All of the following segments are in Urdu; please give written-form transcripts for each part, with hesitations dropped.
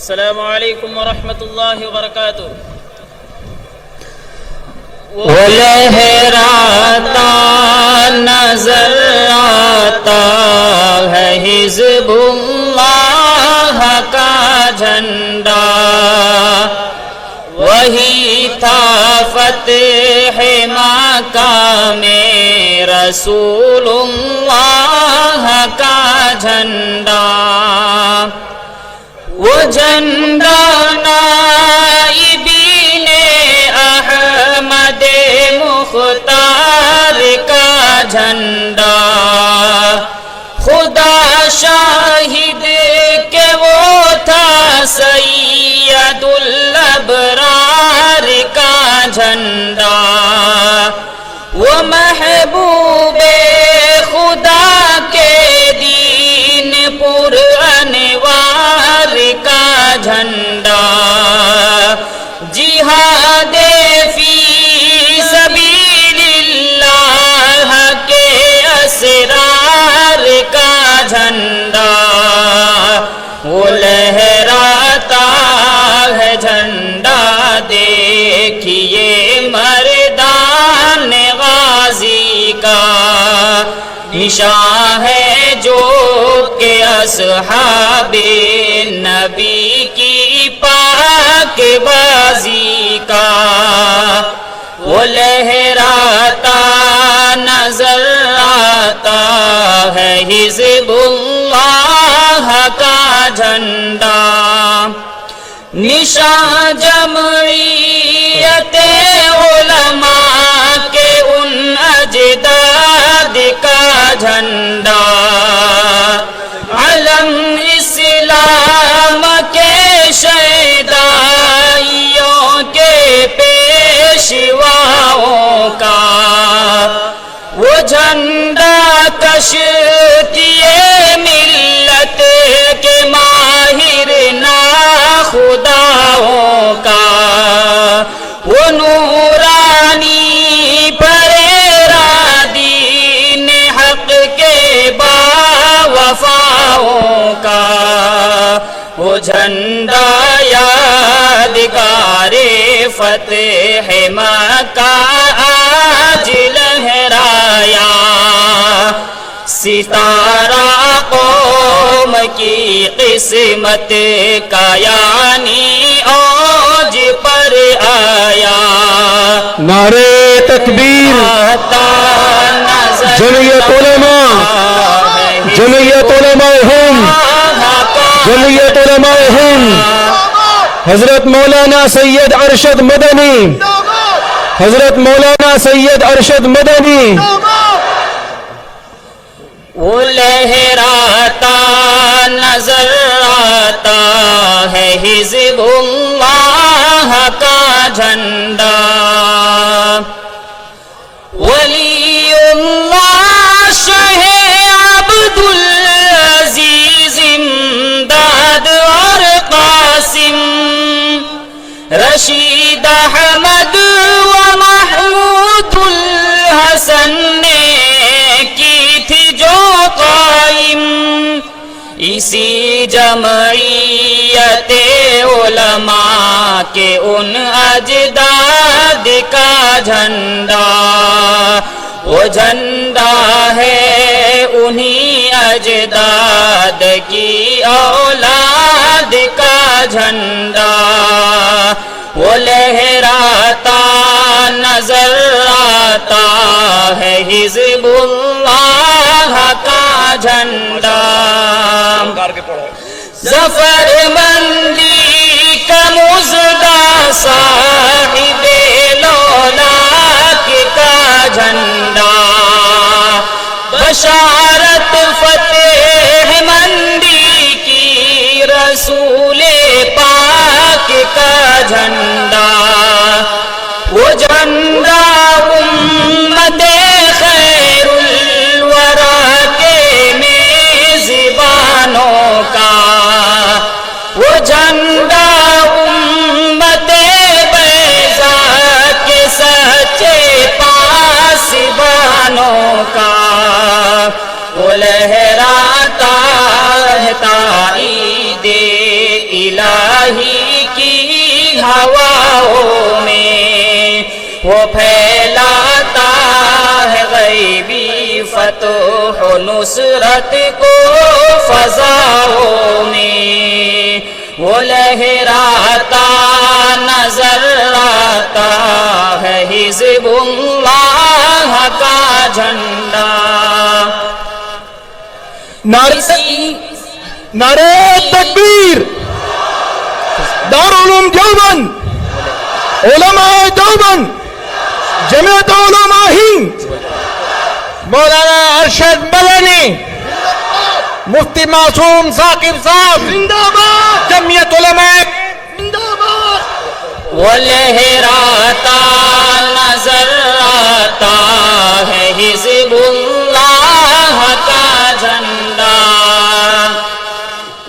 السلام علیکم ورحمۃ اللہ وبرکاتہ. وہ لہراتا نظر آتا ہے حزب اللہ کا جھنڈا، وہی تھا فتح مکہ میں رسول اللہ کا جھنڈا. وہ جھنڈا نائبین احمد مختار کا جھنڈا، خدا شاہد کہ وہ تھا سید الابرار کا جھنڈا. وہ محبوب خدا کے دین پر انوار کا جھنڈا، جہاد فی سبیل اللہ کے اسرار کا جھنڈا. وہ لہراتا ہے جھنڈا دیکھیے مردان غازی کا، نشان ہے جو کہ اصحاب نبی کی پاک بازی کا. وہ لہراتا نظر آتا ہے حزب اللہ کا جھنڈا، نشان جمعیت علماء کے ان اجداد کا جھنڈا، علم اسلام کے شہدائیوں کے پیشواؤں کا. وہ جھنڈا کشتی ملت کے ماہر ناخداؤں کا. وہ نورانی پریرا دین حق کے باوفاؤں کا. وہ جھنڈا یادگار فتح مکہ آج لہرایا، ستارہ قوم کی قسمت کا یعنی اوج پر آیا. نعرے تکبیر، جمعیت علماء، جمعیت علماء ہند، جمعیت علماء ہند، حضرت مولانا سید ارشد مدنی، حضرت مولانا سید ارشد مدنی. وہ لہراتا نظر آتا ہے حزب اللہ کا جھنڈا، ولی اللہ شاہ عبد العزیز امداد اور قاسم، رشید احمد و محمود الحسن نے کی تھی جو قائم. اسی جمعیت علماء کے ان اجداد کا جھنڈا، وہ جھنڈا ہے انہی اجداد کی اولاد کا جھنڈا. وہ لہراتا نظر آتا ہے حزب اللہ کا جھنڈا. ظفر مندی کا مژدہ صاحب لولاک کا جھنڈا، بشارت فتح مندی کی رسول پاک کا جھنڈا. وہ جھنڈا امت خیر الورا کے میزبانوں کا، وہ جھنڈا امت ہواؤں میں، وہ پھیلاتا ہے غیبی فتح و نصرت کو فضاؤں میں، وہ لہراتا نظر آتا ہے حزب اللہ کا جھنڈا۔ نعرہ تکبیر، دارالعلوم دیوبند، علماء دیوبند، جمعیت علماء ہند، مولانا ارشد مدنی، مفتی معصوم ثاقب صاحب زندہ باد، جمعیت علماء زندہ باد۔ وہ لہراتا نظر آتا ہے حزب اللہ کا جھنڈا،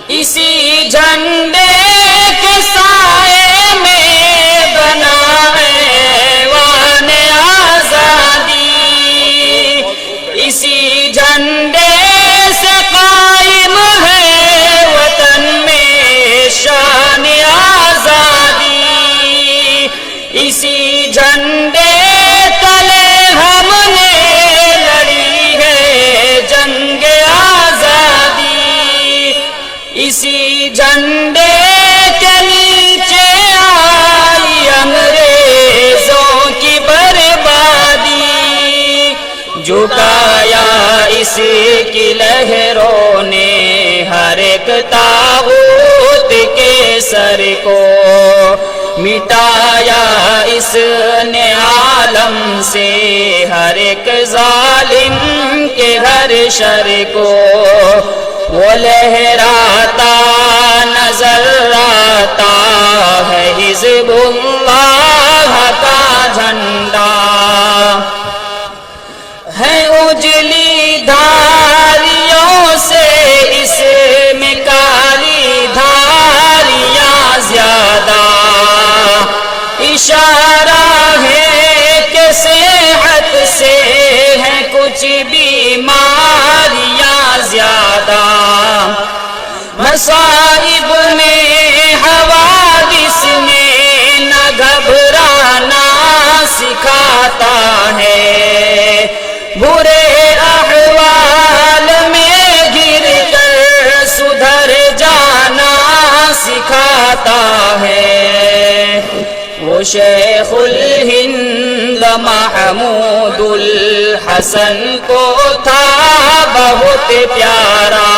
اسی جھنڈے کے سائے میں بنا ایوان آزادی، اسی جھنڈے سے قائم ہے وطن میں شان آزادی، اسی جھنڈے تلے ہم نے لڑی ہے جنگ آزادی، اسی جھنڈے کے نیچے آئی انگریزوں کی بربادی، جھکایا اس کی لہروں نے ہر ایک طاغوت کے سر کو، مٹایا اس نے عالم سے ہر ایک ظالم کے ہر شر کو، وہ لہراتا نظر آتا ہے حزب اللہ کا جھنڈا، ہے اجلی دھاریوں سے اس میں کالی دھاریاں زیادہ، اشارہ ہے کہ صحت سے ہے کچھ بیماریاں زیادہ، مصائب میں حوادث میں نہ گھبرانا سکھاتا ہے، برے احوال میں گر کر سدھر جانا سکھاتا ہے، وہ شیخ الہند محمود الحسن کو تھا بہت پیارا،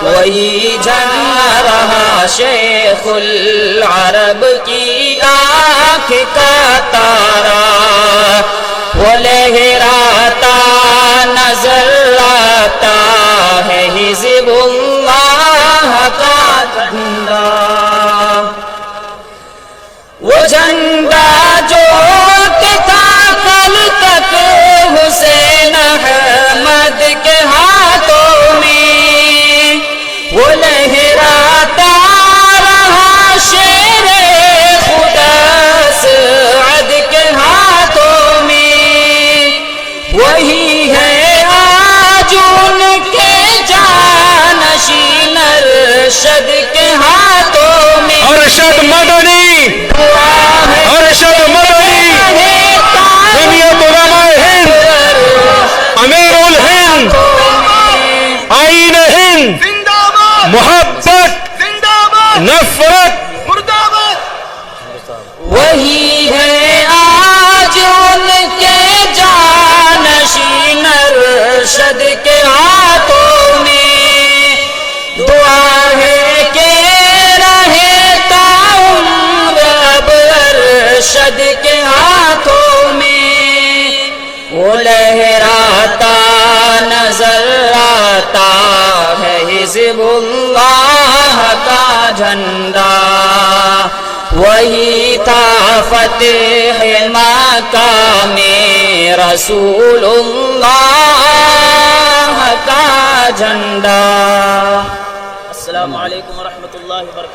وہی جھنڈا رہا شیخ العرب کی آنکھ کا تارا، وہ لہراتا نظر آتا ہے حزب اللہ کا جھنڈا، وہ جھنڈا جو کہ تھا کل تک حسین احمد کے ہاتھوں میں، وہ لہراتا رہا شیر خدا سعد کے ہاتھوں میں، وہی ہے آج ان کے جانشین ارشد کے ہاتھوں میں، ارشد مدنی، ارشد مدنی، جمعیت علماء ہند، امیر الہند، آئین ہند، محبت، نفرت، وہی ہے آج ان کے جانشین ارشد کے ہاتھوں میں، دعا ہے کہ رہے تا عمر اب ارشد کے ہاتھوں میں، وہ لہراتا نظر آتا ہے حزب اللہ کا جھنڈا، وہی تھا فتح مکہ میں رسول اللہ کا جھنڈا۔ السلام علیکم ورحمۃ اللہ وبرکاتہ۔